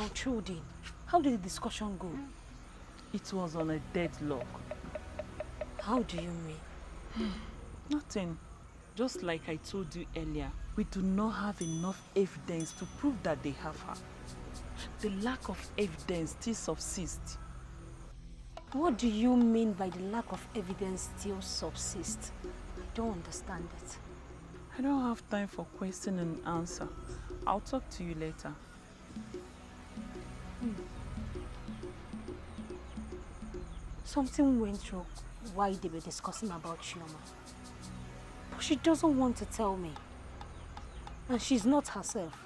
now, Chudi. How did the discussion go? It was on a deadlock. How do you mean? Nothing. Just like I told you earlier, we do not have enough evidence to prove that they have her. The lack of evidence still subsists. What do you mean by the lack of evidence still subsists? I don't understand it. I don't have time for question and answer. I'll talk to you later. Something went wrong while they were discussing about Chioma. But she doesn't want to tell me. And she's not herself.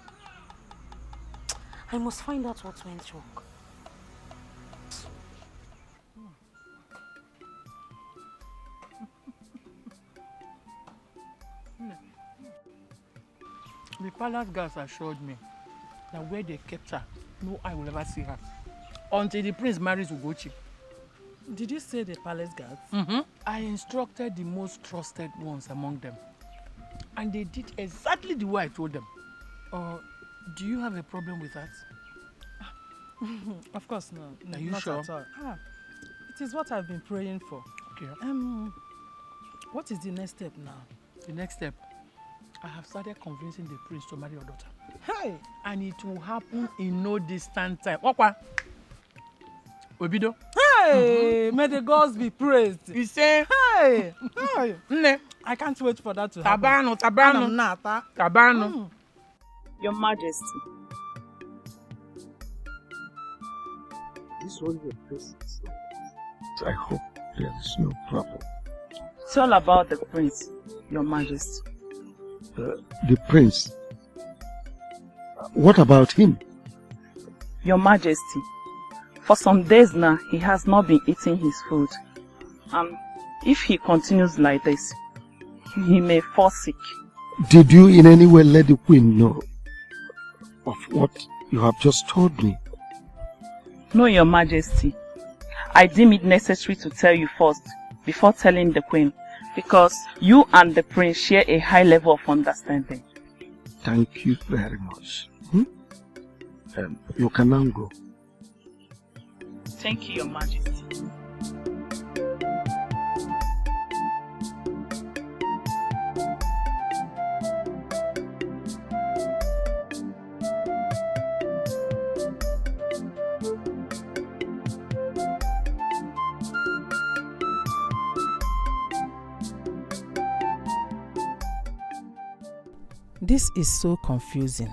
I must find out what went wrong. The palace guards assured me that where they kept her, no eye will ever see her. Until the prince marries Ugochi. Did you say the palace guards? I instructed the most trusted ones among them. And they did exactly the way I told them. Do you have a problem with that? Of course, no. Are you not sure? At all. It is what I've been praying for. Okay. What is the next step now? The next step, I have started convincing the prince to marry your daughter. Hey! And it will happen in no distant time. Wakwa? Obido? Hey! May the gods be praised. You say? Hey! Hey! Ne? I can't wait for that to happen. Tabano. Your Majesty. This one your presence. I hope there is no problem. It's all about the prince, Your Majesty. The prince. What about him? Your Majesty, for some days now, he has not been eating his food. And if he continues like this, he may fall sick. Did you in any way let the queen know of what you have just told me? No, Your Majesty. I deem it necessary to tell you first, before telling the queen, because you and the prince share a high level of understanding. Thank you very much. You can now go. Thank you, Your Majesty. This is so confusing.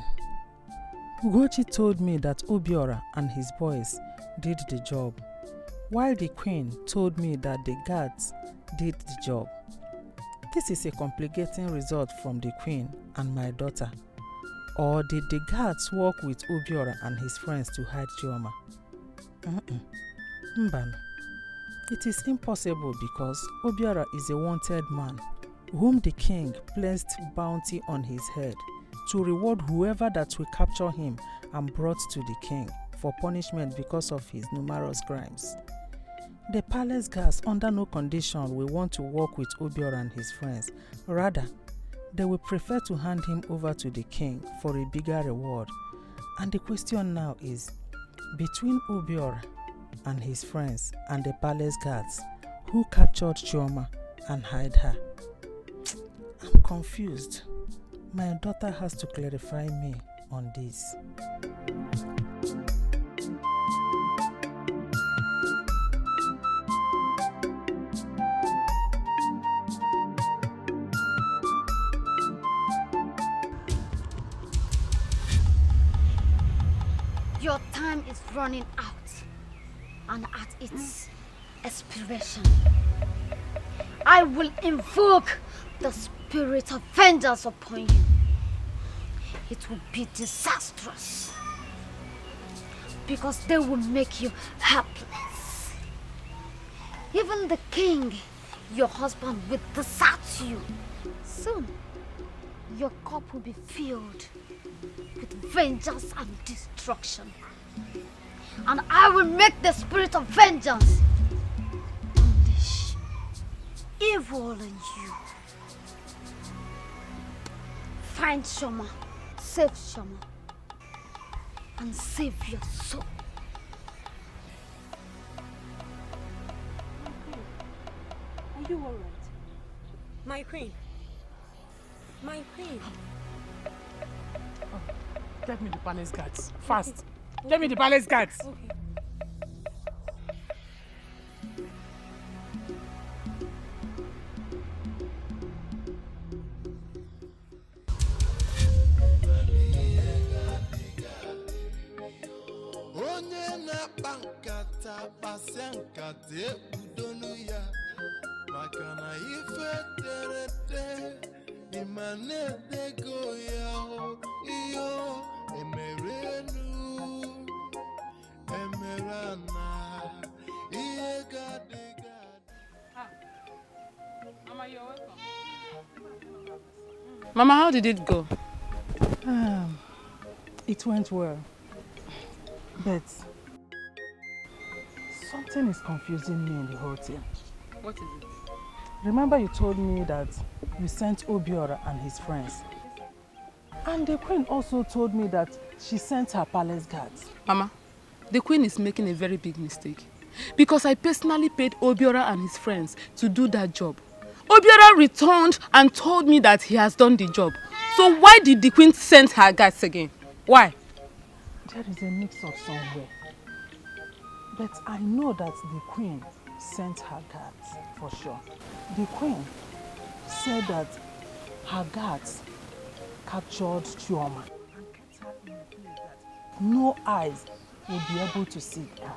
Ugochi told me that Obiora and his boys did the job, while the queen told me that the guards did the job. This is a complicating result from the queen and my daughter. Or did the guards work with Obiora and his friends to hide Chioma? Mbano. It is impossible because Obiora is a wanted man whom the king placed bounty on his head to reward whoever that will capture him and brought to the king for punishment because of his numerous crimes. The palace guards under no condition will want to work with Obiora and his friends. Rather, they will prefer to hand him over to the king for a bigger reward. And the question now is, between Obiora and his friends and the palace guards, who captured Chioma and hid her? I'm confused. My daughter has to clarify me on this. Your time is running out, and at its expiration, I will invoke the spirit of vengeance upon you. It will be disastrous, because they will make you helpless. Even the king, your husband, will desert you. Soon, your cup will be filled with vengeance and destruction. And I will make the spirit of vengeance unleash evil in you. Find Shoma, save Shoma, and save your soul. Are you alright? My queen. My queen. Oh, get me the palace guards. Fast. Okay. Get me the palace guards. Okay. Mama, you're welcome. Mama, how did it go? It went well. But something is confusing me in the whole thing. What is it? Remember you told me that you sent Obiora and his friends. And the queen also told me that she sent her palace guards. Mama, the queen is making a very big mistake. Because I personally paid Obiora and his friends to do that job. Obiora returned and told me that he has done the job. So why did the queen send her guards again? Why? There is a mix-up somewhere. But I know that the queen sent her guards for sure. The queen said that her guards captured Chioma and kept her in a place that no eyes would be able to see her.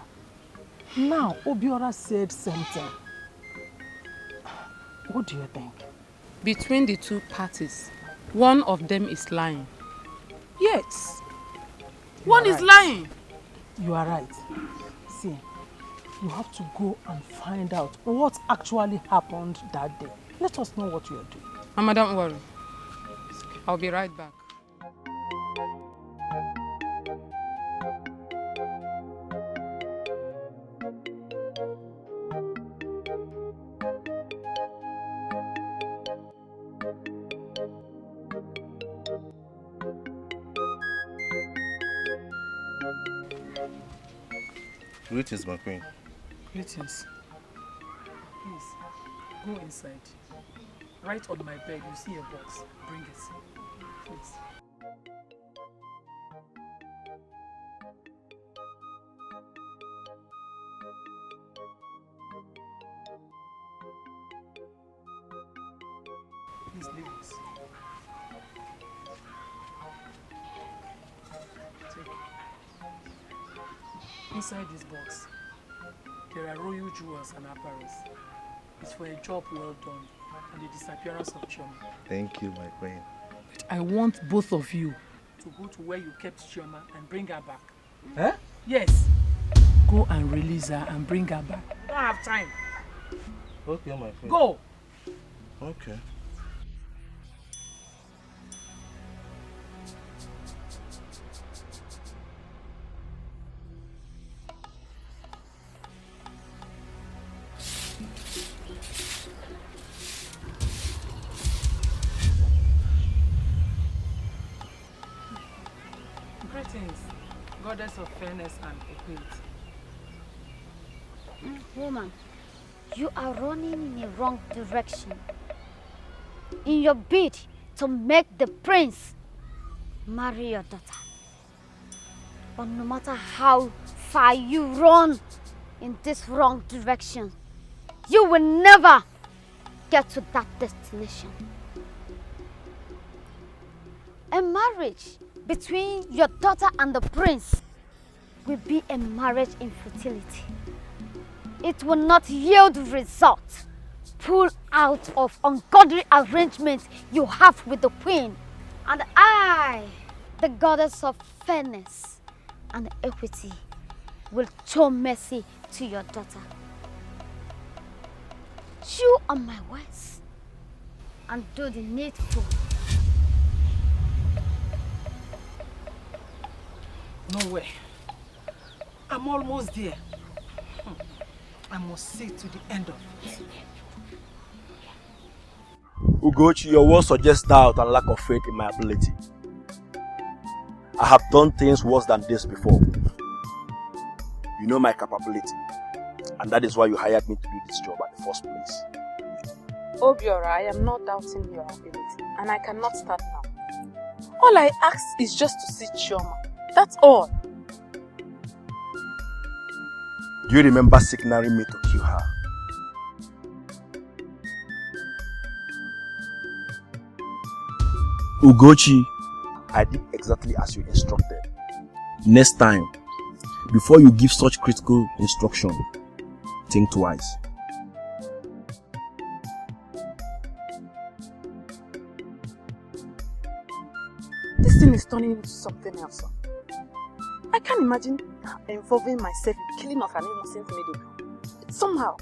Now Obiora said something. What do you think? Between the two parties, one of them is lying. Yes. One is lying. You are right. See, you have to go and find out what actually happened that day. Let us know what you are doing. Mama, don't worry. I'll be right back. Greetings, my queen. Greetings. Please, go inside. Right on my bed, you see a box. Bring it. Please. Please leave it. Take it. Inside this box, there are royal jewels and apparels. It's for a job well done and the disappearance of Chioma. Thank you, my queen. But I want both of you to go to where you kept Chioma and bring her back. Eh? Yes. Go and release her and bring her back. I don't have time. Okay, my queen. Go! Okay. Greetings, goddess of fairness and equality. Woman, you are running in the wrong direction. In your bid to make the prince marry your daughter. But no matter how far you run in this wrong direction, you will never get to that destination. A marriage between your daughter and the prince will be a marriage in futility. It will not yield results. Pull out of ungodly arrangements you have with the queen. And I, the goddess of fairness and equity, will show mercy to your daughter. Chew on my words and do the needful. No way. I'm almost there. I must see to the end of it. Ugochi, your words suggest doubt and lack of faith in my ability. I have done things worse than this before. You know my capability. And that is why you hired me to do this job at the first place. Obiora, I am not doubting your ability, and I cannot start now. All I ask is just to see Chioma. That's all. Do you remember signaling me to kill her? Ugochi, I did exactly as you instructed. Next time, before you give such critical instruction, think twice. This thing is turning into something else. I can't imagine involving myself in killing of an innocent lady. Somehow.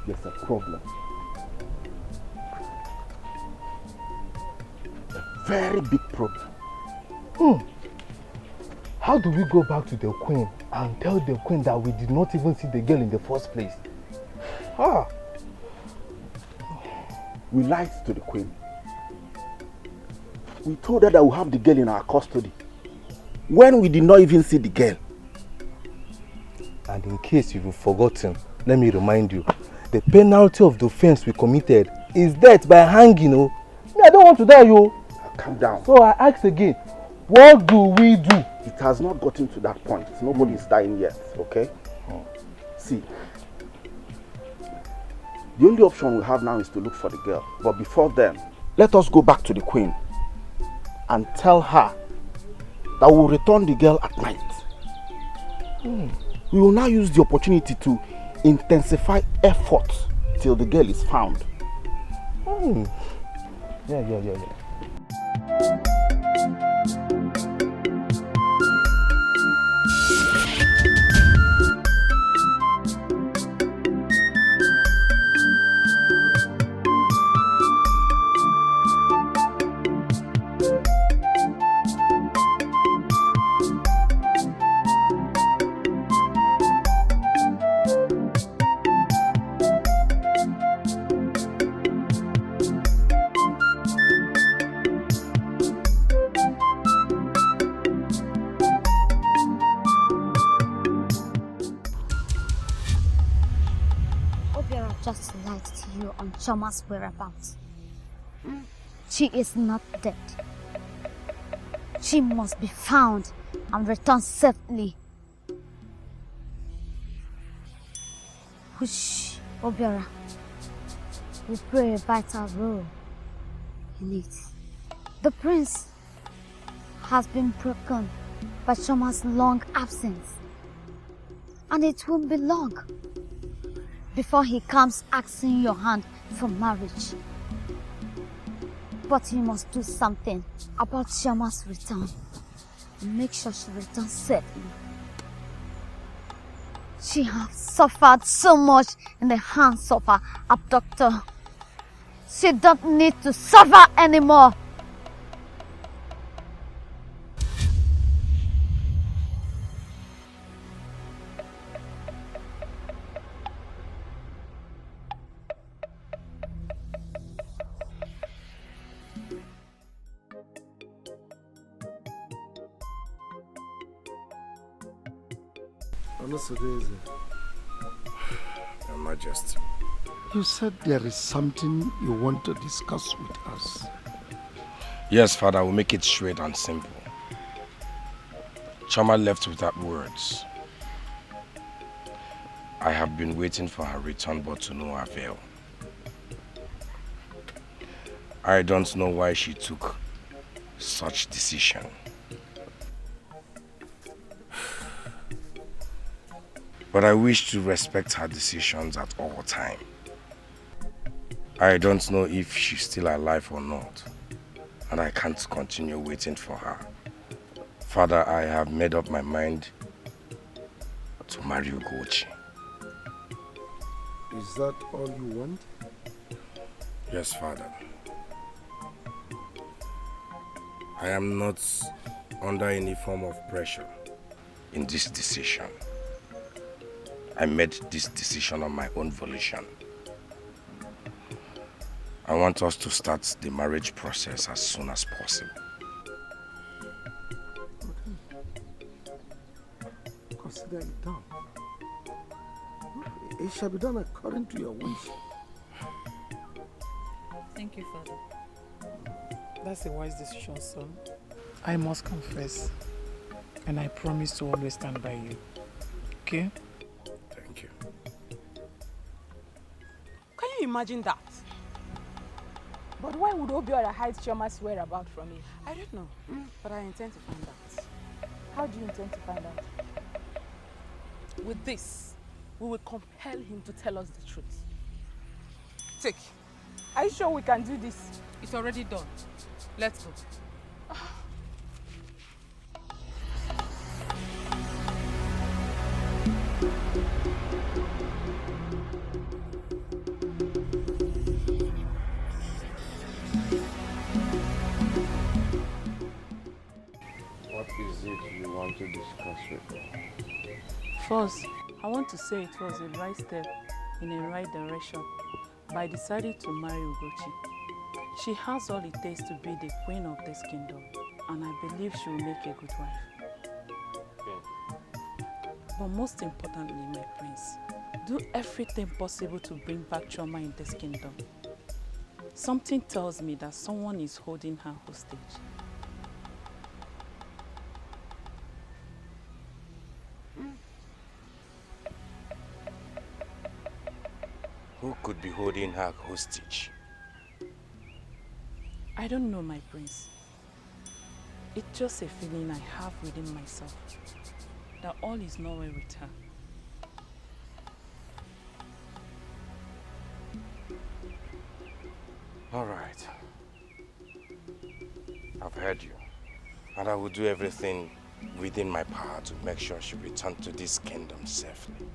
There's a problem. A very big problem. How do we go back to the queen and tell the queen that we did not even see the girl in the first place? We lied to the queen. We told her that we have the girl in our custody, when we did not even see the girl. And in case you've forgotten, let me remind you, the penalty of the offense we committed is death by hanging. Me, I don't want to die, yo. Calm down. So I ask again, what do we do? It has not gotten to that point. Nobody is dying yet, okay? See, the only option we have now is to look for the girl. But before then, let us go back to the queen and tell her that we will return the girl at night. We will now use the opportunity to intensify effort till the girl is found. Yeah. Just lied to you on Choma's whereabouts. She is not dead. She must be found and returned safely. Which Obiora will play a vital role in it. The prince has been broken by Choma's long absence, and it won't be long before he comes asking your hand for marriage. But you must do something about Chiama's return. Make sure she returns safely. She has suffered so much in the hands of her abductor. She don't need to suffer anymore. Your Majesty. You said there is something you want to discuss with us. Yes, Father, we'll make it straight and simple. Choma left without words. I have been waiting for her return, but to no avail. I don't know why she took such decision. But I wish to respect her decisions at all time. I don't know if she's still alive or not, and I can't continue waiting for her. Father, I have made up my mind to marry Ugochi. Is that all you want? Yes, Father. I am not under any form of pressure in this decision. I made this decision on my own volition. I want us to start the marriage process as soon as possible. Consider it done. It shall be done according to your wish. Thank you, Father. That's a wise decision, son. I must confess, and I promise to always stand by you. Okay? Thank you. Can you imagine that? But why would Obiora hide Chioma's whereabouts from you? I don't know, but I intend to find out. How do you intend to find out? With this, we will compel him to tell us the truth. Take. Are you sure we can do this? It's already done. Let's go. What is it you want to discuss with me? First, I want to say it was a right step in a right direction by deciding to marry Ugochi. She has all it takes to be the queen of this kingdom, and I believe she will make a good wife. But most importantly, my prince, do everything possible to bring back Chioma in this kingdom. Something tells me that someone is holding her hostage. Who could be holding her hostage? I don't know, my prince. It's just a feeling I have within myself that all is not well with her. All right. I've heard you. And I will do everything within my power to make sure she returns to this kingdom safely.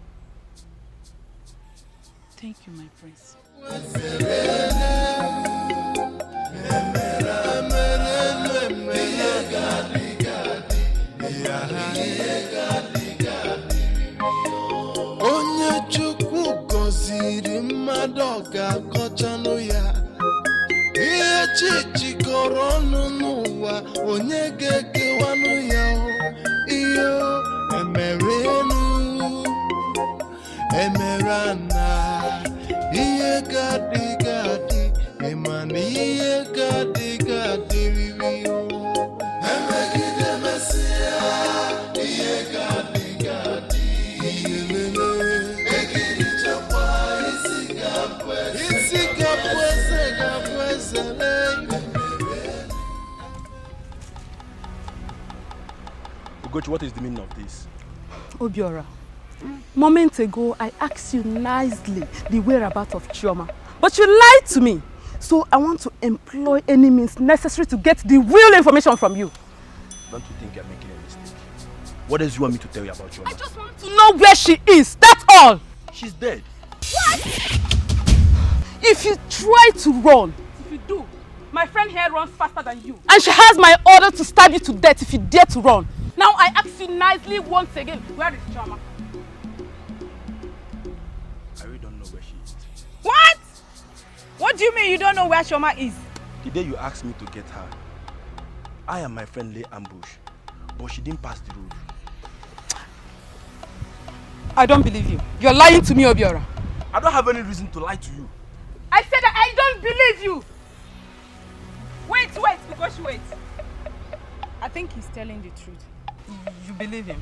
Thank you, my prince. Onye Chukwu gọziri mmadụ ọ ga-akọchanụ ya. Ihe chi jikọrọ ọnụ n'ụwa onye ga-ekewanụ ya. Ihe emerenu emerana ihe gadi emana ihe gadi riri o. Emegide mesia ihe gadi ihe lele egiri chakwa isi gapweze le. Ugochi, what is the meaning of this? Obiora, moments ago I asked you nicely the whereabouts of Chioma, but you lied to me. So I want to employ any means necessary to get the real information from you. Don't you think you're making a mistake? What else do you want me to tell you about Chioma? I just want to know where she is, that's all. She's dead. What? If you try to run, if you do, my friend here runs faster than you. And she has my order to stab you to death if you dare to run. Now I ask you nicely once again, where is Chioma? I really don't know where she is. What? What do you mean you don't know where Chioma is? The day you asked me to get her, I and my friend lay ambush, but she didn't pass the road. I don't believe you. You're lying to me, Obiora. I don't have any reason to lie to you. I said that I don't believe you. Wait, because wait. I think he's telling the truth. You believe him?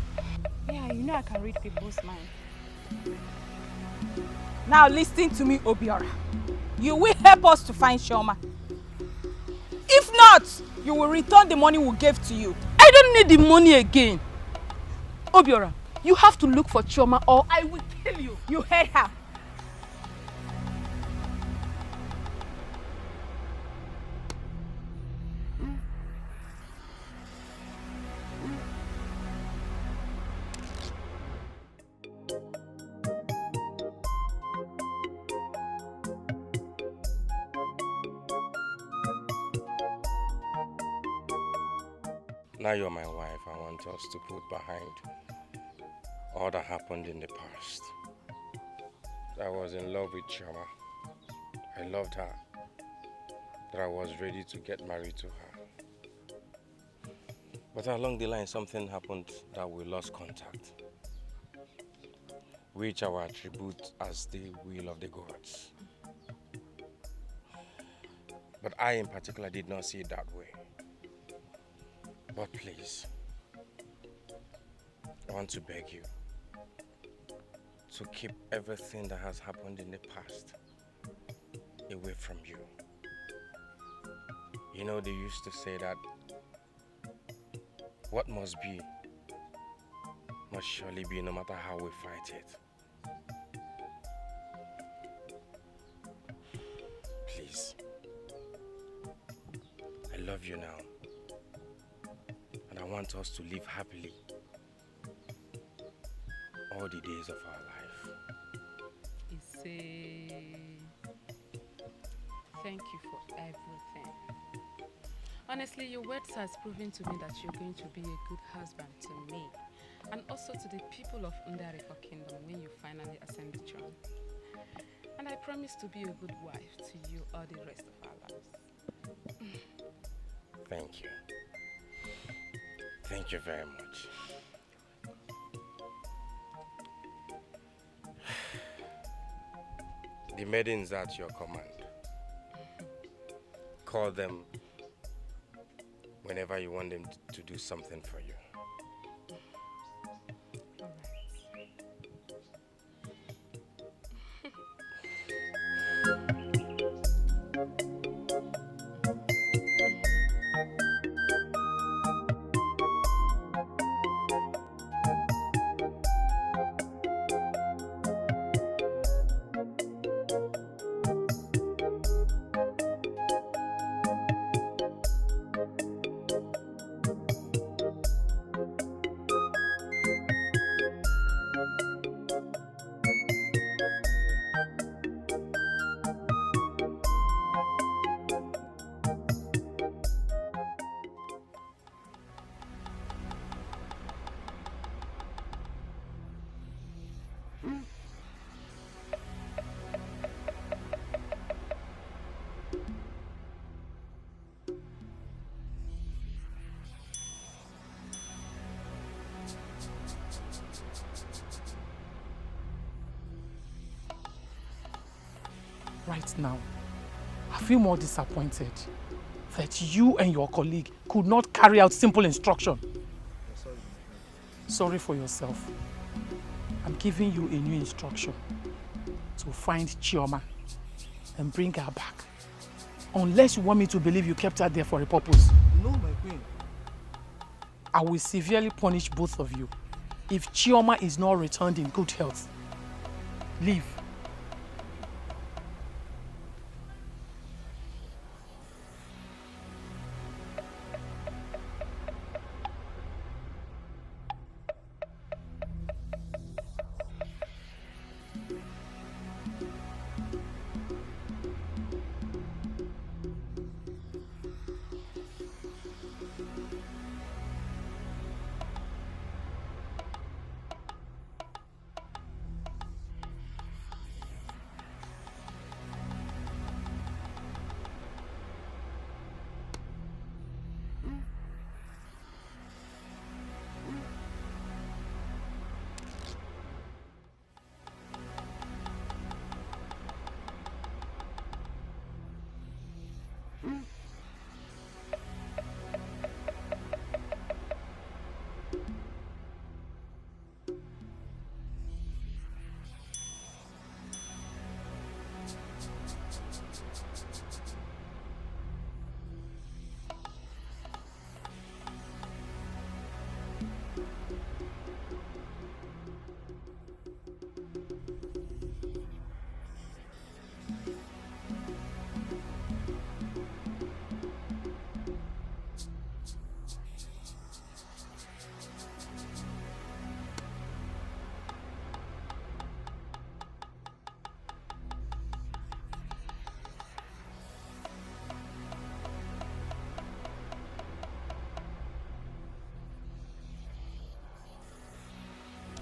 Yeah, you know I can read people's mind. Now listen to me, Obiora. You will help us to find Chioma. If not, you will return the money we gave to you. I don't need the money again. Obiora, you have to look for Chioma or I will kill you. You heard her. Now you're my wife, I want us to put behind all that happened in the past. I was in love with Chioma. I loved her. That I was ready to get married to her. But along the line, something happened that we lost contact, which I will attribute as the will of the gods. But I in particular did not see it that way. But please, I want to beg you to keep everything that has happened in the past away from you. You know, they used to say that what must be must surely be, no matter how we fight it. Please, I love you now, and I want us to live happily all the days of our life. Thank you for everything. Honestly, your words has proven to me that you're going to be a good husband to me and also to the people of Ndariko Kingdom when you finally ascend the throne. And I promise to be a good wife to you all the rest of our lives. Thank you. Thank you very much. The maidens at your command. Call them whenever you want them to do something for you. Right now, I feel more disappointed that you and your colleague could not carry out simple instruction. Sorry for yourself. I'm giving you a new instruction to find Chioma and bring her back. Unless you want me to believe you kept her there for a purpose. No, my queen. I will severely punish both of you if Chioma is not returned in good health. Leave.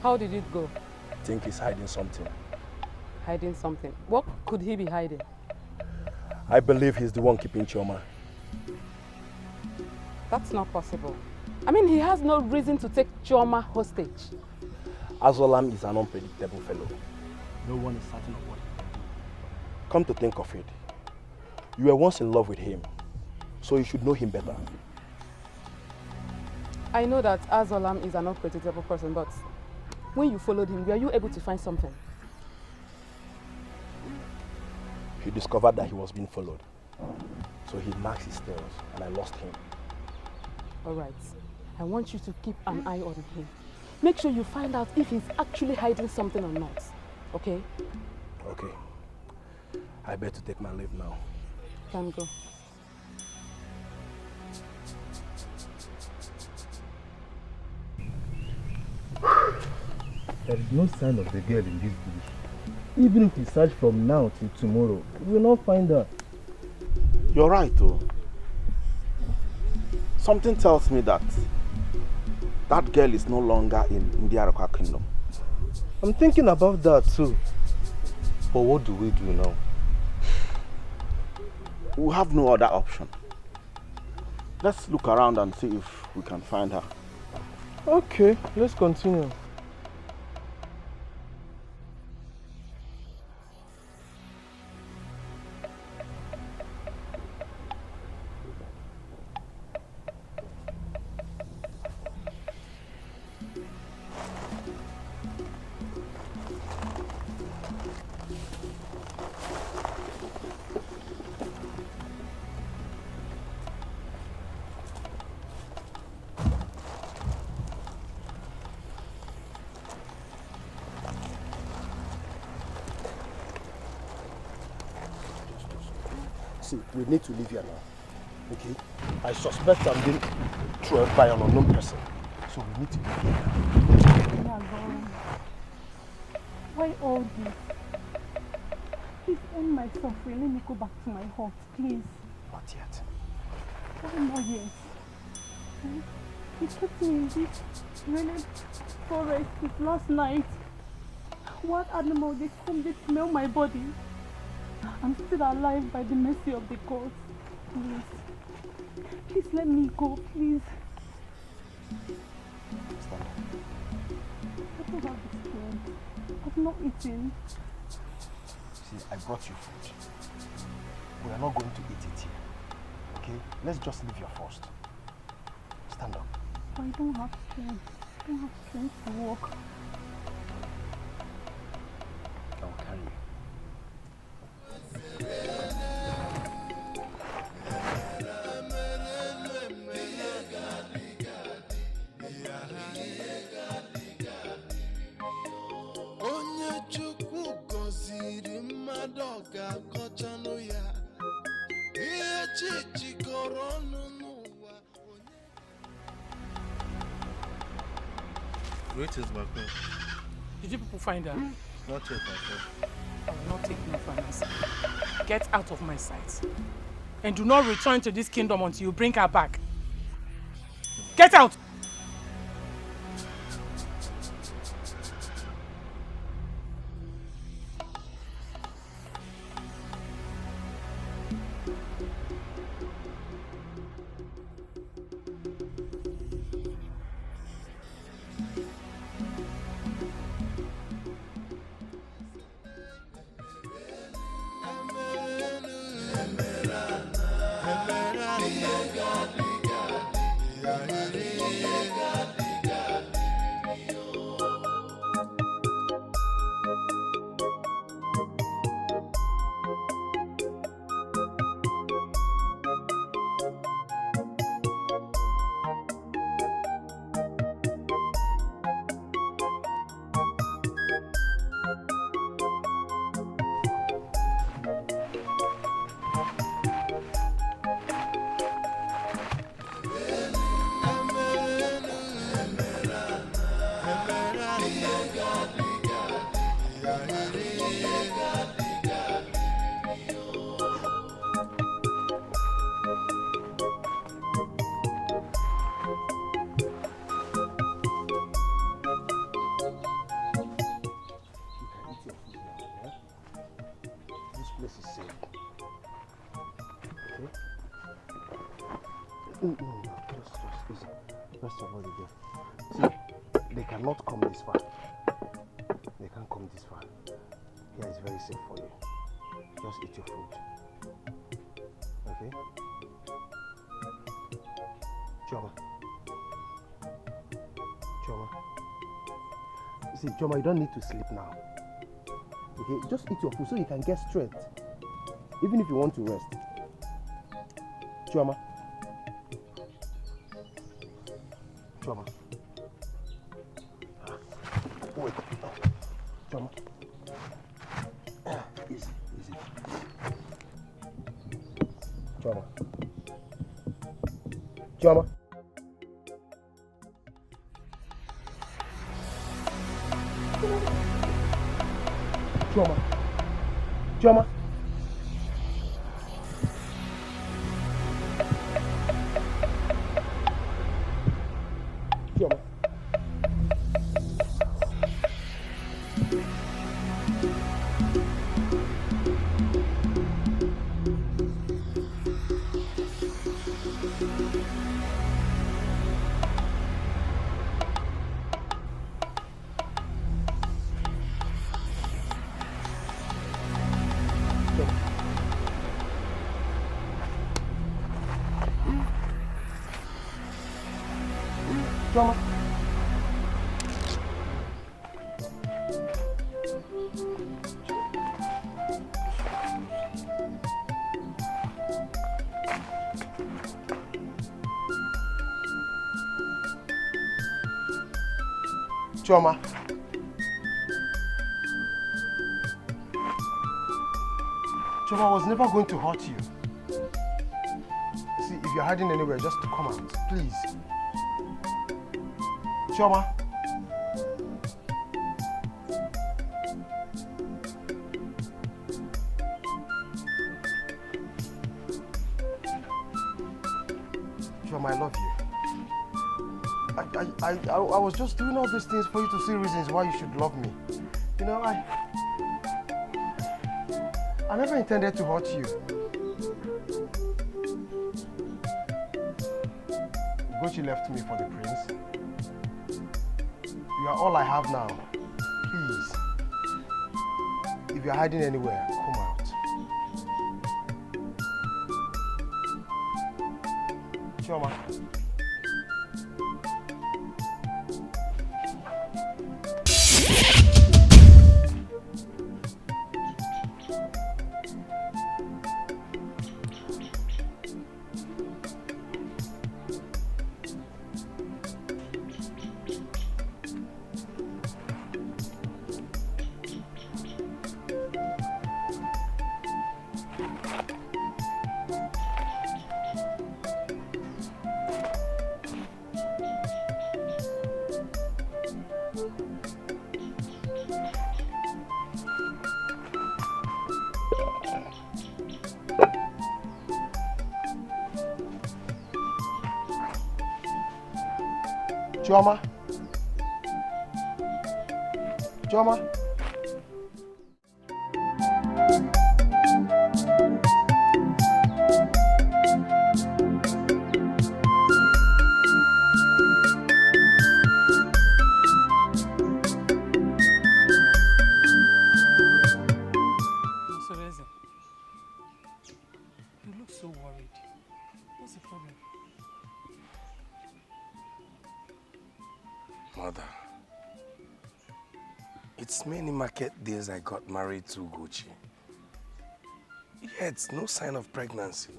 How did it go? I think he's hiding something. Hiding something? What could he be hiding? I believe he's the one keeping Chioma. That's not possible. I mean, he has no reason to take Chioma hostage. Azolam is an unpredictable fellow. No one is certain of what he can do. Come to think of it, you were once in love with him, so you should know him better. I know that Azolam is an unpredictable person, but when you followed him, were you able to find something? He discovered that he was being followed. So he marked his tails and I lost him. All right. I want you to keep an eye on him. Make sure you find out if he's actually hiding something or not. Okay? Okay. I better take my leave now. Can go. There is no sign of the girl in this bush. Even if we search from now till tomorrow, we will not find her. You're right, though. Something tells me that that girl is no longer in the Araka kingdom. I'm thinking about that too. But what do we do now? We have no other option. Let's look around and see if we can find her. Okay, let's continue. We need to leave here now. Okay? I suspect I'm being trailed by an unknown person. So we need to leave here. Why all this? Please end my suffering. Let me go back to my hut, please. Not yet. Why not yet? He put me in this rented forest since last night. What animal they come, they smell my body. I'm still alive by the mercy of the gods. Please. Please let me go, please. Stand up. I don't have the strength. I've not eaten. See, I brought you food. We are not going to eat it here. Okay? Let's just leave here first. Stand up. I don't have strength. I don't have strength to walk. I'll carry you. Greetings, my queen. Did you people find her? Not yet, my friend. I will not take no for an answer. Get out of my sight. And do not return to this kingdom until you bring her back. Get out! Yeah. Just easy. Rest your body there. See, they cannot come this far. They can't come this far. Here is very safe for you. Just eat your food. Okay? Choma. See, Choma, you don't need to sleep now. Okay? Just eat your food so you can get strength. Even if you want to rest. Choma. Wait. Choma. Easy. Choma. Choma. Choma. Choma. Choma, I was never going to hurt you. See, if you're hiding anywhere, just come out, please. Choma. Choma, I love you. I was just doing all these things for you to see reasons why you should love me. You know, I never intended to hurt you. Ugochi left me for the prince. You are all I have now. Please, if you're hiding anywhere, come out. Choma. Choma. Choma. You look so worried. What's the problem? Mother, it's many market days I got married to Ugochi. Yet, no sign of pregnancy.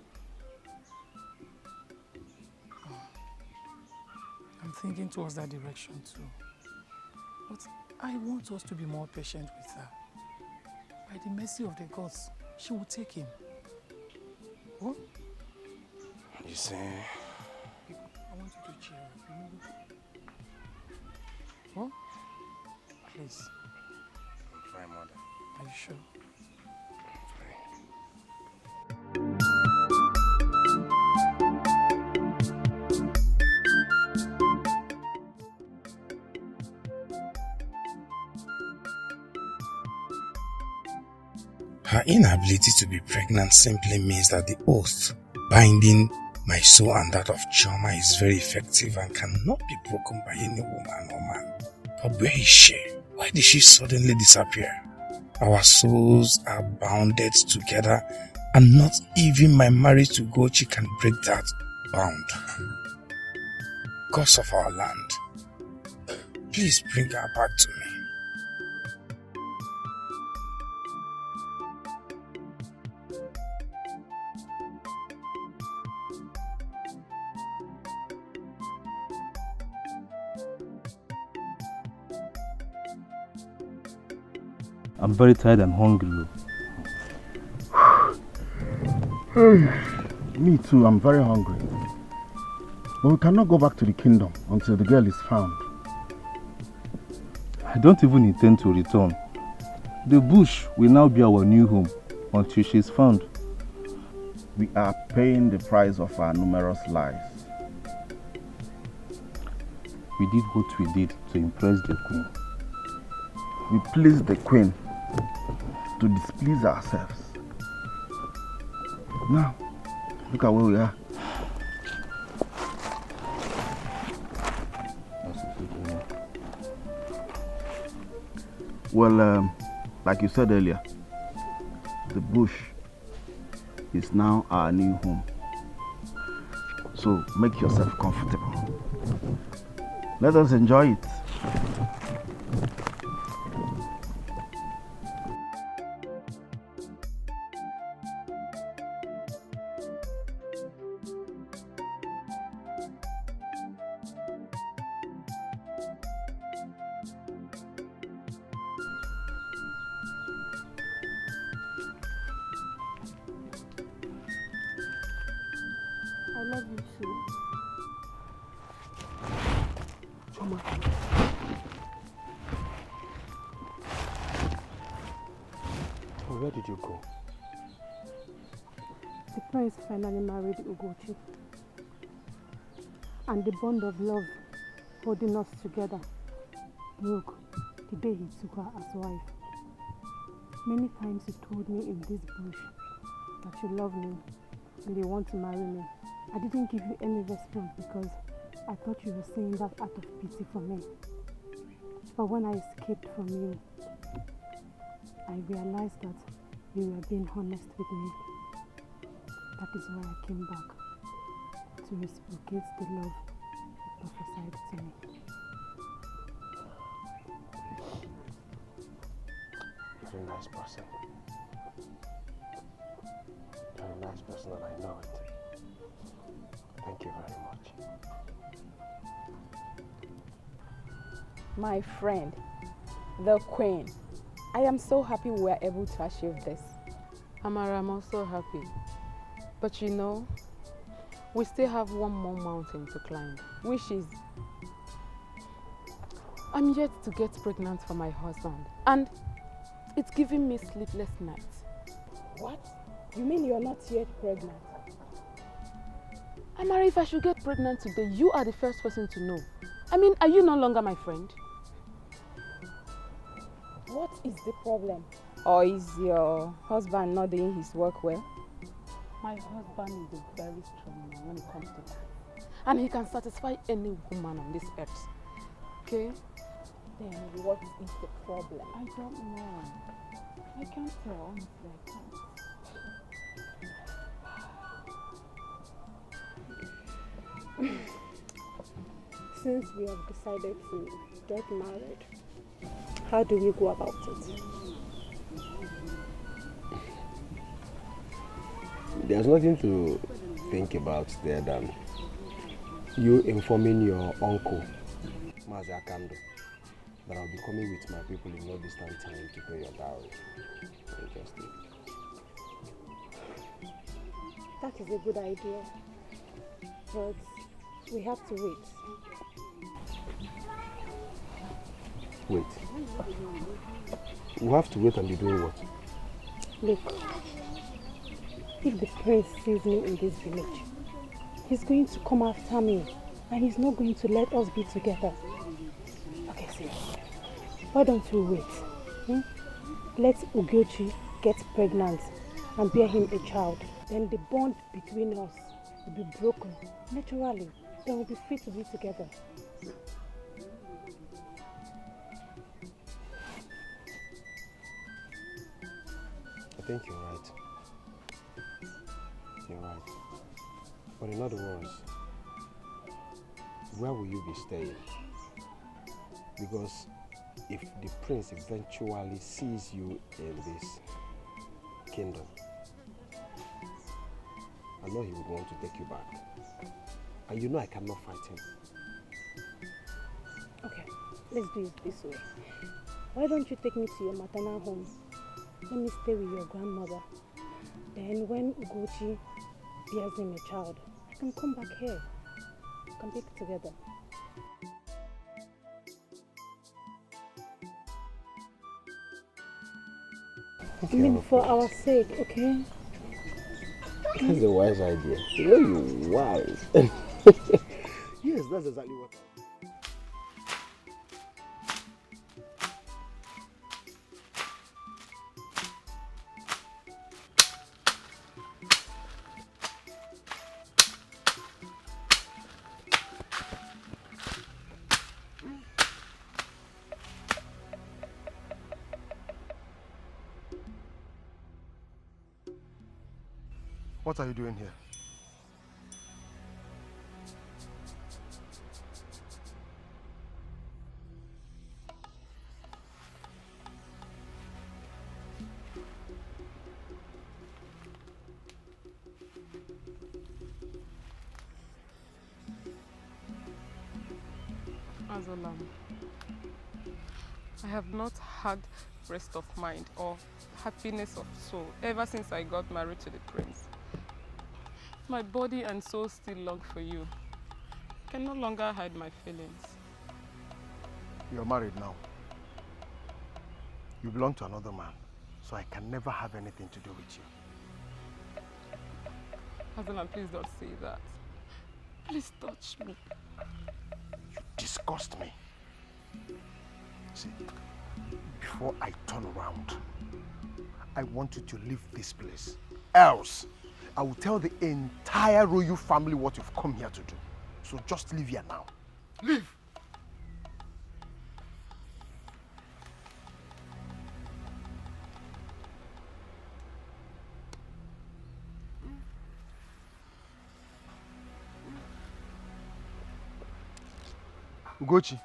I'm thinking towards that direction too. But I want us to be more patient with her. By the mercy of the gods, she will take him. Oh? You see? I want you to cheer up, remember? Oh? Please. I'm fine, Mother. Are you sure? Her inability to be pregnant simply means that the oath binding My soul and that of Chioma is very effective and cannot be broken by any woman or man. But where is she? Why did she suddenly disappear? Our souls are bounded together and not even my marriage to Gochi can break that bound. Gods of our land, please bring her back to me. I'm very tired and hungry. Me too, I'm very hungry. But we cannot go back to the kingdom until the girl is found. I don't even intend to return. The bush will now be our new home until she is found. We are paying the price of our numerous lies. We did what we did to impress the queen. We pleased the queen to displease ourselves. Now, look at where we are. Well, like you said earlier, the bush is now our new home. So make yourself comfortable. Let us enjoy it. I love you too. Choma. Oh, where did you go? The prince finally married Ugochi. And the bond of love holding us together broke the day he took her as wife. Many times he told me in this bush that you love me and you want to marry me. I didn't give you any response because I thought you were saying that out of pity for me. But when I escaped from you, I realized that you were being honest with me. That is why I came back to reciprocate the love you prophesied to me. You're a nice person. You're a nice person and I know it. Thank you very much. My friend, the queen. I am so happy we were able to achieve this. Amara, I'm also happy. But you know, we still have one more mountain to climb. Which is? I'm yet to get pregnant for my husband. And it's giving me sleepless nights. What? You mean you're not yet pregnant? Amara, if I should get pregnant today, you are the first person to know. I mean, are you no longer my friend? What is the problem? Or is your husband not doing his work well? My husband is a very strong man when it comes to that. And he can satisfy any woman on this earth. Okay? Then what is the problem? I don't know. I can't tell, honestly, I can't. Since we have decided to get married, how do we go about it? There's nothing to think about there than you informing your uncle, Mazi Akando, that I'll be coming with my people in no distant time to pay your dowry. Interesting. That is a good idea, but we have to wait. Wait. We have to wait and be doing what? Look, if the prince sees me in this village, he's going to come after me and he's not going to let us be together. Okay, see, why don't we wait? Let Ugochi get pregnant and bear him a child. Then the bond between us will be broken. Naturally, they will be free to be together. I think you're right. You're right. But in other words, where will you be staying? Because if the prince eventually sees you in this kingdom, I know he would want to take you back. And you know I cannot fight him. Okay, let's do it this way. Why don't you take me to your maternal home? Let me stay with your grandmother. Then when Ugochi bears him a child, I can come back here. We can pick together. I mean, for our sake, okay? That's a wise idea. You know you're wise. Yes, that's exactly what What are you doing here? Azolam, I have not had rest of mind or happiness of soul ever since I got married to the prince. My body and soul still long for you. I can no longer hide my feelings. You're married now. You belong to another man, so I can never have anything to do with you. Azolam, please don't say that. Please touch me. You disgust me. See, before I turn around, I want you to leave this place. Else, I will tell the entire royal family what you've come here to do. So just leave here now. Leave! Ugochi.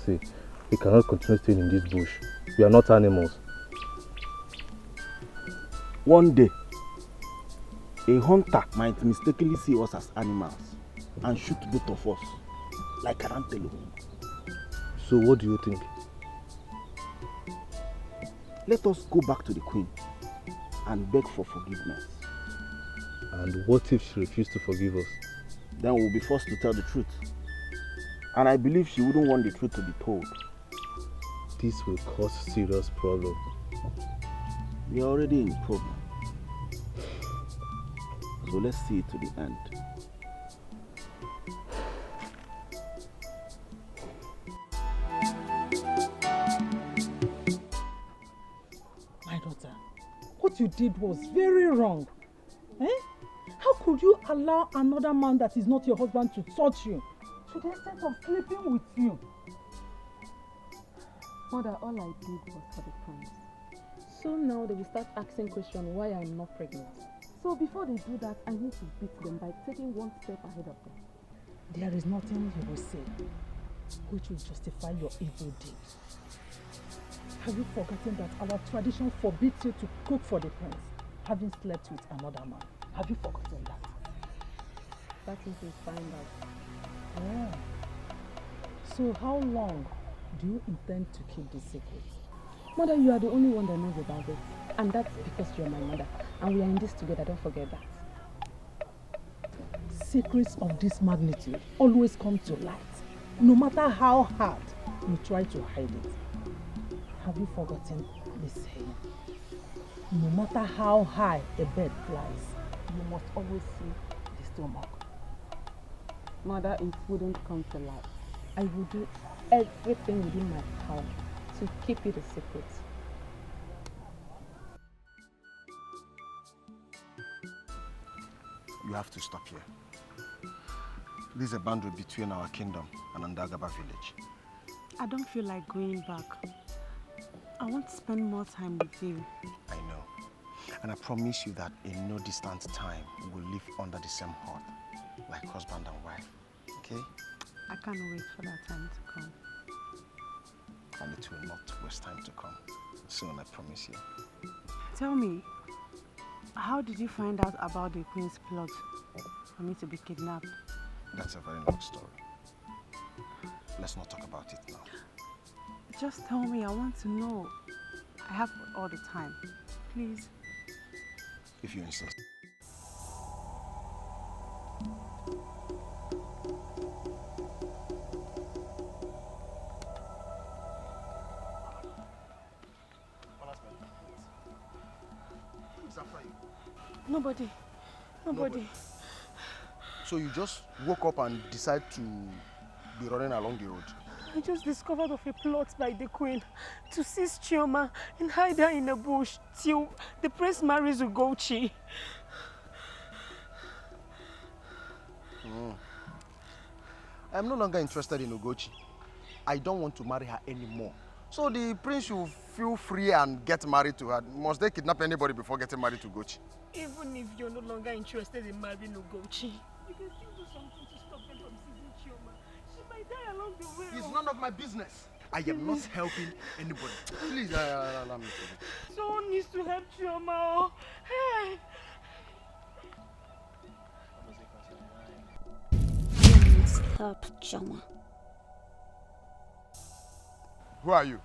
See, we cannot continue staying in this bush. We are not animals. One day, a hunter might mistakenly see us as animals and shoot both of us like an antelope. So what do you think? Let us go back to the queen and beg for forgiveness. And what if she refuses to forgive us? Then we'll be forced to tell the truth. And I believe she wouldn't want the truth to be told. This will cause serious problem. We are already in problem. So let's see it to the end. My daughter, what you did was very wrong. Eh? How could you allow another man that is not your husband to touch you to the extent of sleeping with you? Mother, all I did was for the prince. So now they will start asking questions why I'm not pregnant. So before they do that, I need to beat them by taking one step ahead of them. There is nothing you will say which will justify your evil deed. Have you forgotten that our tradition forbids you to cook for the prince, having slept with another man? Have you forgotten that? That is we find out. Yeah. So how long do you intend to keep this secret? Mother, you are the only one that knows about it. And that's because you're my mother. And we are in this together, don't forget that. secrets of this magnitude always come to light, no matter how hard you try to hide it. Have you forgotten this saying? No matter how high a bird flies, you must always see the stomach. Mother, it wouldn't come to light. I will do everything within my power to keep it a secret. You have to stop here. This is a boundary between our kingdom and Andagaba village. I don't feel like going back. I want to spend more time with you. I know. And I promise you that in no distant time, we will live under the same hearth, like husband and wife. Okay? I can't wait for that time to come. And it will not waste time to come. Soon, I promise you. Tell me, how did you find out about the Queen's plot for me to be kidnapped? That's a very long story. Let's not talk about it now. Just tell me, I want to know. I have all the time. Please. If you insist. Who's after you? Nobody. Nobody. So you just woke up and decided to be running along the road? I just discovered of a plot by the Queen to seize Chioma and hide her in a bush till the prince marries Ugochi. I am no longer interested in Ugochi. I don't want to marry her anymore. So the prince should feel free and get married to her. Must they kidnap anybody before getting married to Ugochi? Even if you're no longer interested in marrying Ugochi, you can still do something to stop them from seizing Chioma. She might die along the way. It's none of my business. I am not helping anybody. Please, allow me to. Someone needs to help Chioma. Hey! You must help Chioma. Who are you?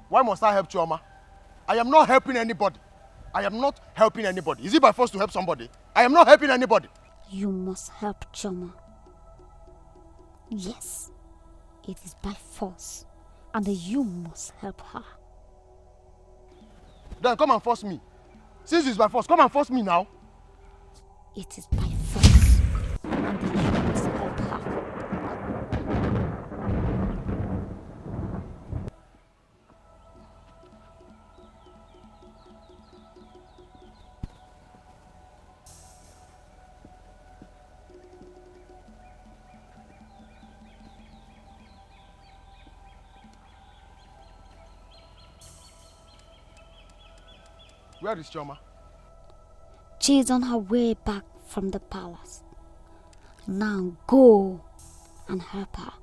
Why must I help Chioma? I am not helping anybody. I am not helping anybody. Is it by force to help somebody? I am not helping anybody. You must help Chioma. Yes, it is by force, and you must help her. Then come and force me. Since it's by force, come and force me now. It is by force, and you must help her. Where is Chioma? She is on her way back from the palace. Now go and help her.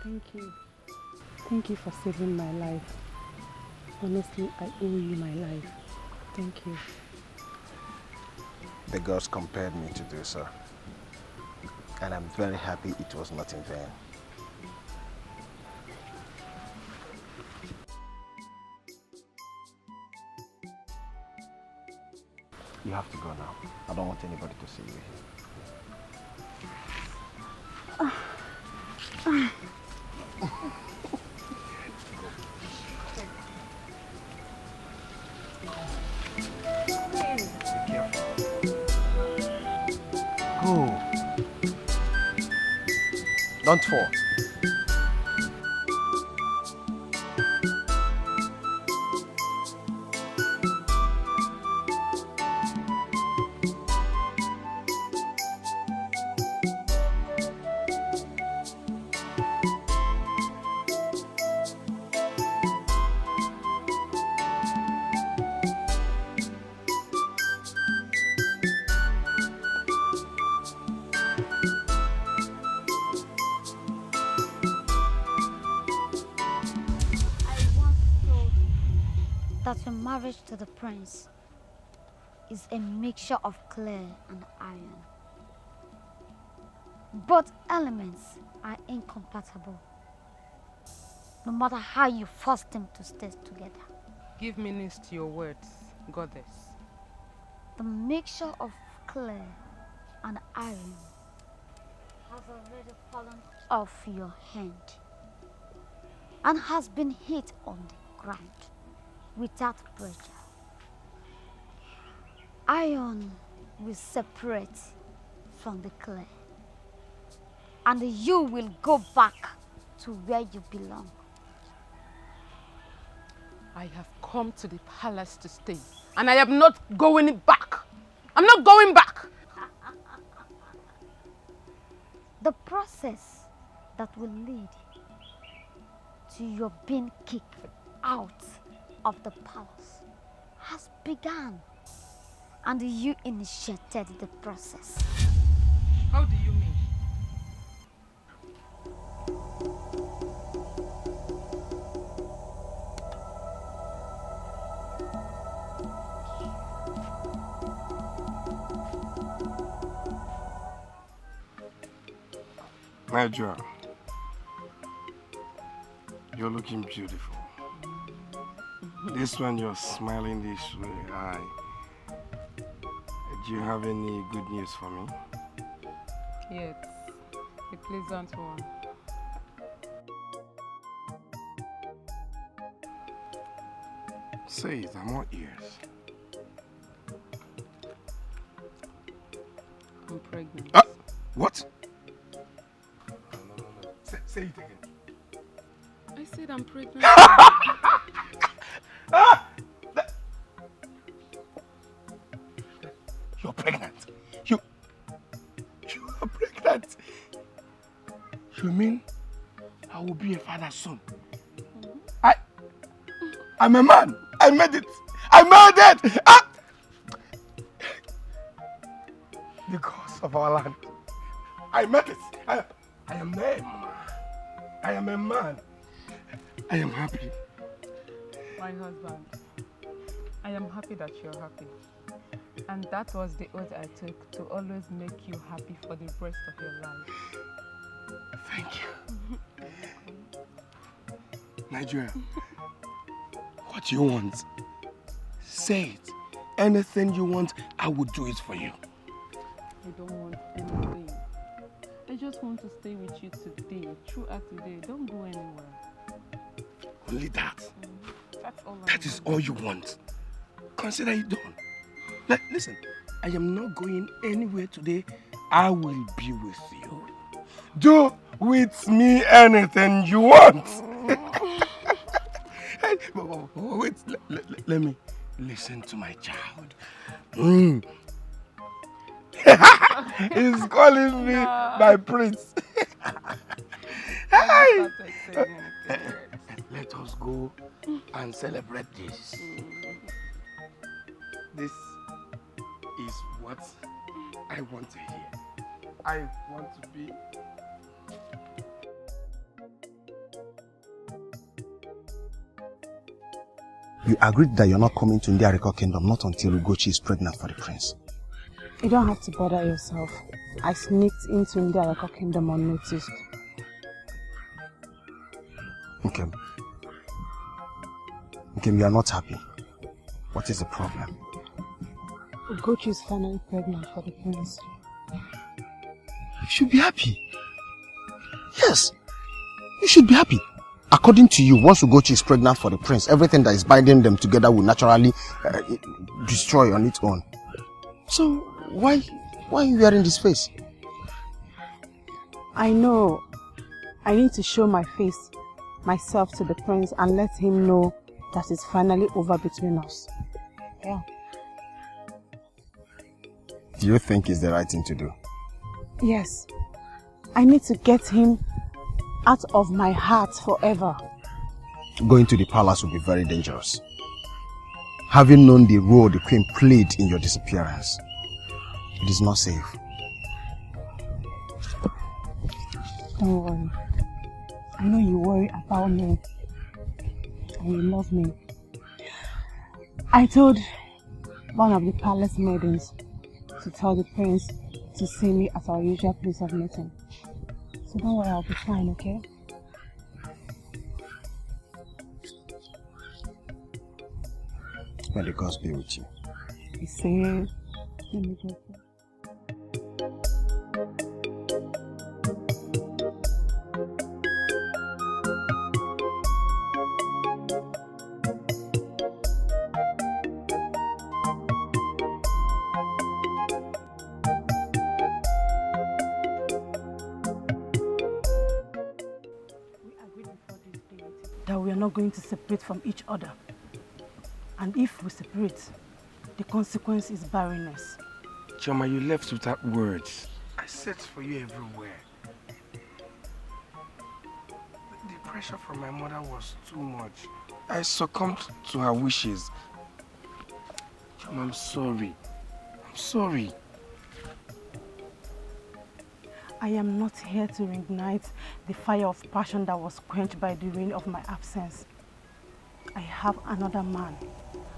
Thank you. Thank you for saving my life. Honestly, I owe you my life. Thank you. The gods compelled me to do so. And I'm very happy it was not in vain. You have to go now. I don't want anybody to see you here. Be careful. Go. Don't fall. That your marriage to the prince is a mixture of clay and iron. Both elements are incompatible, no matter how you force them to stay together. Give meanings to your words, goddess. The mixture of clay and iron has already fallen off your hand and has been hit on the ground without pressure. Iron will separate from the clay, and you will go back to where you belong. I have come to the palace to stay, and I am not going back. I'm not going back. The process that will lead to your being kicked out of the palace has begun, and you initiated the process. How do you mean? Nigeria, you're looking beautiful. This one you're smiling this way. Do you have any good news for me? Yes, a pleasant one. Say it, I'm all ears. I'm pregnant. What? No. Say it again. I said I'm pregnant. You're pregnant. You are pregnant. You mean I will be a father soon? I'm a man. I made it. I made it. The gods of our land. I made it. I am a man. I am a man. I am happy. My husband, I am happy that you're happy. And that was the oath I took, to always make you happy for the rest of your life. Thank you. Nigeria, what do you want? Say it. Anything you want, I will do it for you. I don't want anything. I just want to stay with you today, throughout the day. Don't go anywhere. Only that? That's all That is all you want. Consider it done. Listen, I am not going anywhere today. I will be with you. Do with me anything you want. Wait, let me listen to my child. He's calling me my prince. Hey. Let us go and celebrate this. This is what I want to hear. I want to be You agreed that you're not coming to Ndiariko Kingdom not until Ugochi is pregnant for the prince. You don't have to bother yourself. I sneaked into Ndiariko Kingdom unnoticed. Okay. Okay, you are not happy. What is the problem? Ugochi is finally pregnant for the prince. You should be happy. Yes, you should be happy. According to you, once Ugochi is pregnant for the prince, everything that is binding them together will naturally destroy on its own. So, why are you wearing this face? I know. I need to show myself to the prince and let him know that it's finally over between us. Yeah. Do you think it's the right thing to do? Yes. I need to get him out of my heart forever. Going to the palace will be very dangerous. Having known the role the queen played in your disappearance, it is not safe. Don't worry. I know you worry about me and you love me. I told one of the palace maidens to tell the prince to see me at our usual place of meeting. So don't worry, I'll be fine, okay? May the gods be with you. He said, let me go. That we are not going to separate from each other. And if we separate, the consequence is barrenness. Choma, you left without words. I searched for you everywhere. The pressure from my mother was too much. I succumbed to her wishes. Choma, I'm sorry. I'm sorry. I am not here to reignite the fire of passion that was quenched by the rain of my absence. I have another man,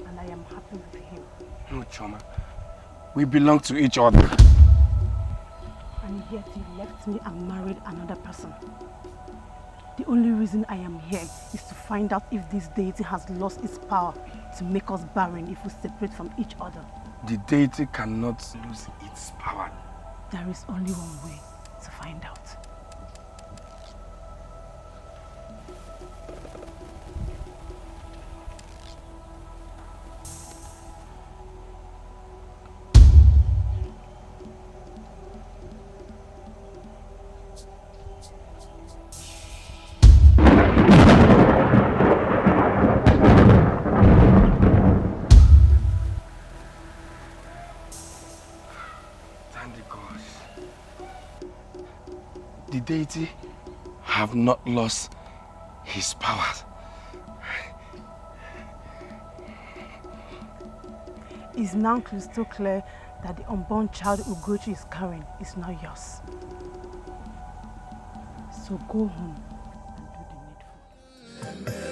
and I am happy with him. No, Choma. We belong to each other. And yet he left me and married another person. The only reason I am here is to find out if this deity has lost its power to make us barren if we separate from each other. The deity cannot lose its power. There is only one way to find out. The deity have not lost his power. It's now crystal clear that the unborn child Ugochi is carrying is not yours. So go home and do the needful.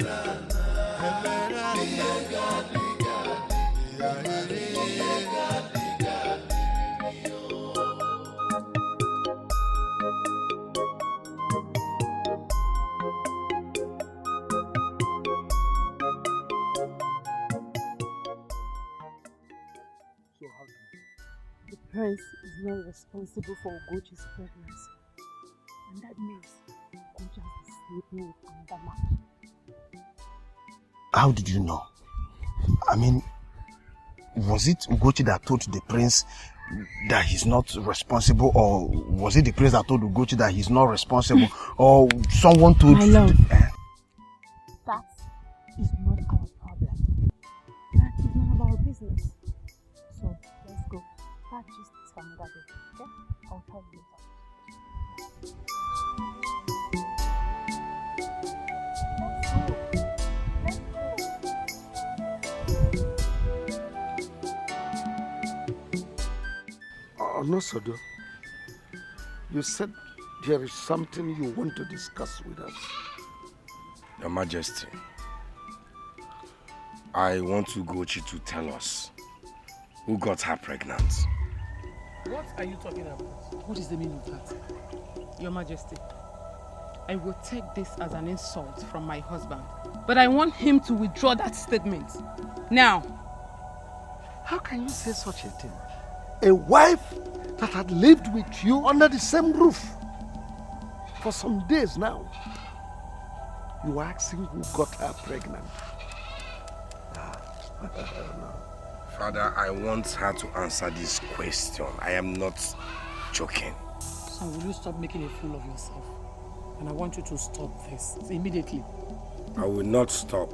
The prince is not responsible for Ugochi's pregnancy. And that means Ugochi has been sleeping with another man. How did you know? I mean, was it Ugochi that told the prince that he's not responsible, or was it the prince that told Ugochi that he's not responsible, or someone told... My love, that is not our problem. That is none of our business. So, let's go. That just is for another day, okay? I'll tell you later. No, Sodo. You said there is something you want to discuss with us. Your Majesty, I want Ugochi to tell us who got her pregnant. What are you talking about? What is the meaning of that? Your Majesty, I will take this as an insult from my husband, but I want him to withdraw that statement. Now. How can you say such a thing? A wife that had lived with you under the same roof for some days now. You are asking who got her pregnant. No. Father, I want her to answer this question. I am not joking. Son, will you stop making a fool of yourself? And I want you to stop this immediately. I will not stop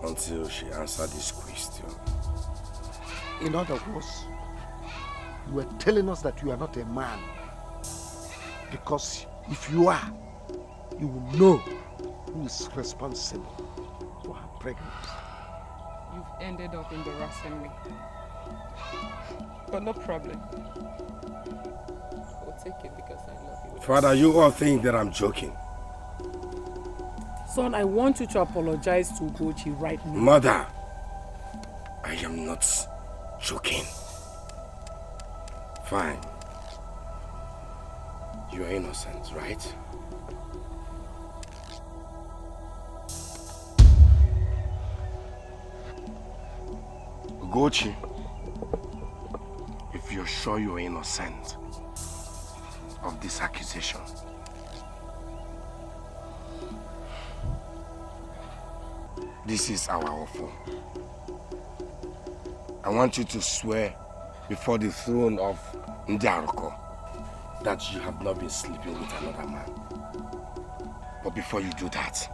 until she answers this question. In other words, you were telling us that you are not a man. Because if you are, you will know who is responsible for her pregnancy. You've ended up embarrassing me. But no problem. I'll take it because I love you. Father, you all think that I'm joking. Son, I want you to apologize to Ugochi right now. Mother, I am not joking. Fine. You are innocent, right? Ugochi, if you're sure you're innocent of this accusation, this is our offer. I want you to swear before the throne of Ndiaroko that you have not been sleeping with another man. But before you do that,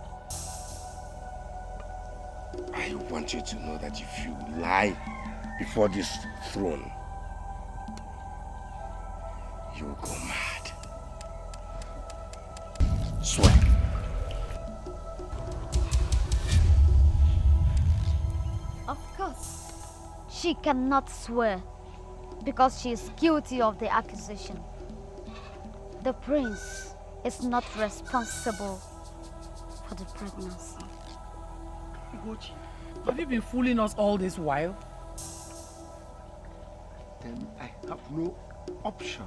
I want you to know that if you lie before this throne, you will go mad. Swear. Of course. She cannot swear because she is guilty of the accusation. The prince is not responsible for the pregnancy. Ugochi, have you been fooling us all this while? Then I have no option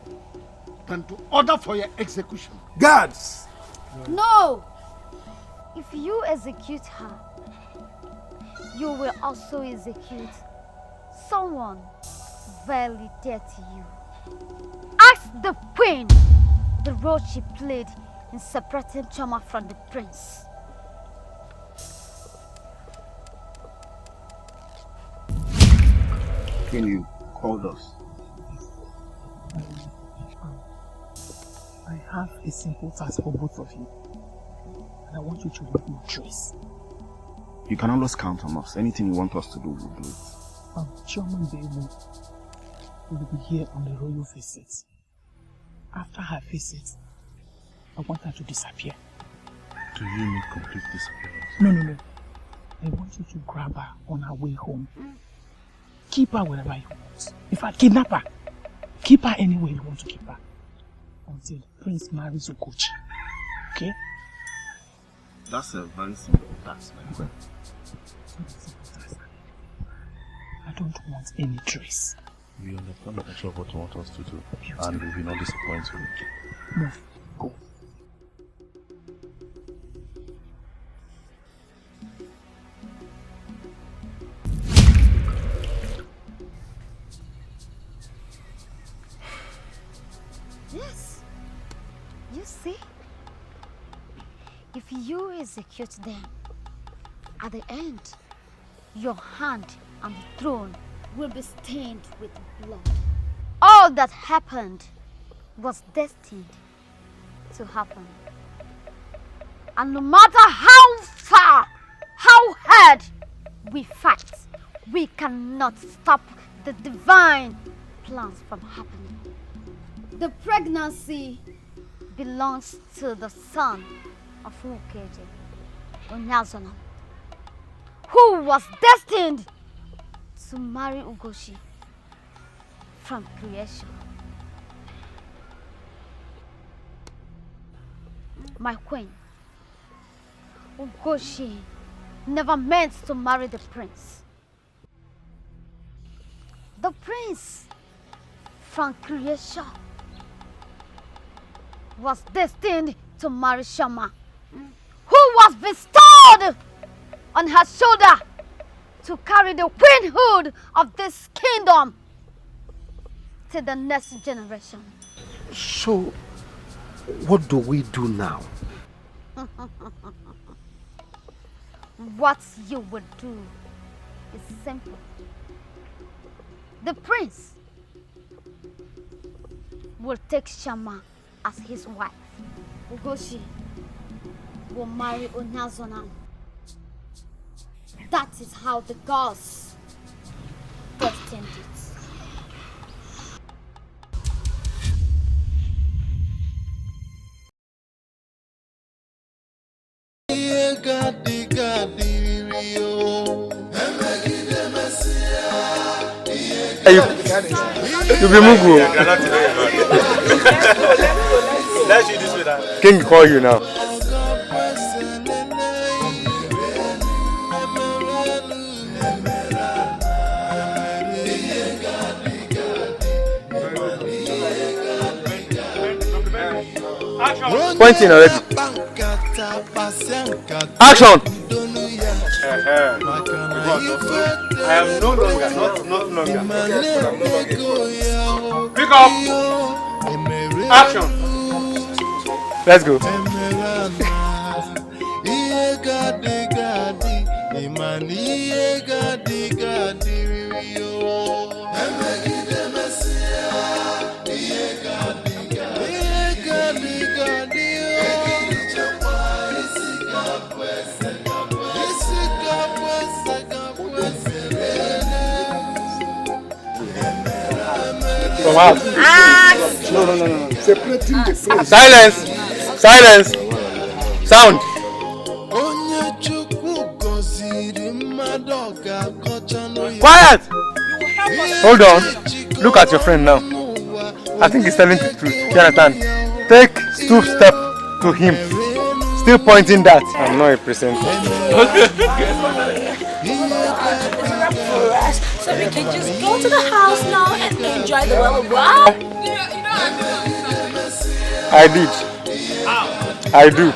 than to order for your execution. Guards! No! If you execute her, you will also execute someone very dear to you. Ask the queen the role she played in separating Choma from the prince. Can you call us? I have a simple task for both of you. And I want you to let me choose. You can always count on us. Anything you want us to do, we'll do it. Chairman Bemu will be here on the royal visit. After her visit, I want her to disappear. Do you mean complete disappearance? No. I want you to grab her on her way home. Keep her wherever you want. In fact, kidnap her. Keep her anywhere you want to keep her. Until Prince marries Ugochi. Okay? That's a very simple task, my friend. I don't want any trace. We understand the nature of what you want us to do, and we will not disappoint you. Move. Go. Yes. You see? If you execute them, at the end, your hand and the throne will be stained with blood. All that happened was destined to happen. And no matter how far, how hard we fight, we cannot stop the divine plans from happening. The pregnancy belongs to the son of Ukeje, Onyazona, who was destined to marry Ugochi from creation. My queen, Ugochi never meant to marry the prince. The prince, from creation, was destined to marry Shama, who was bestowed on her shoulder to carry the queenhood of this kingdom to the next generation. So, what do we do now? What you would do is simple. The prince will take Shama as his wife. Ugochi will marry Onyazonan. That is how the gods destined it. Hey, you be Mugu. King call you now. Pointing already. Action! I am no longer, not longer. Pick up! Action! Let's go. From out. No. Separating the place. Silence! Silence! Sound! Quiet! Hold on. Look at your friend now. I think he's telling the truth. You understand? Take 2 steps to him. Still pointing that. I'm not a presenter. So we can just go to the house now and enjoy the well of wow. I did. I do.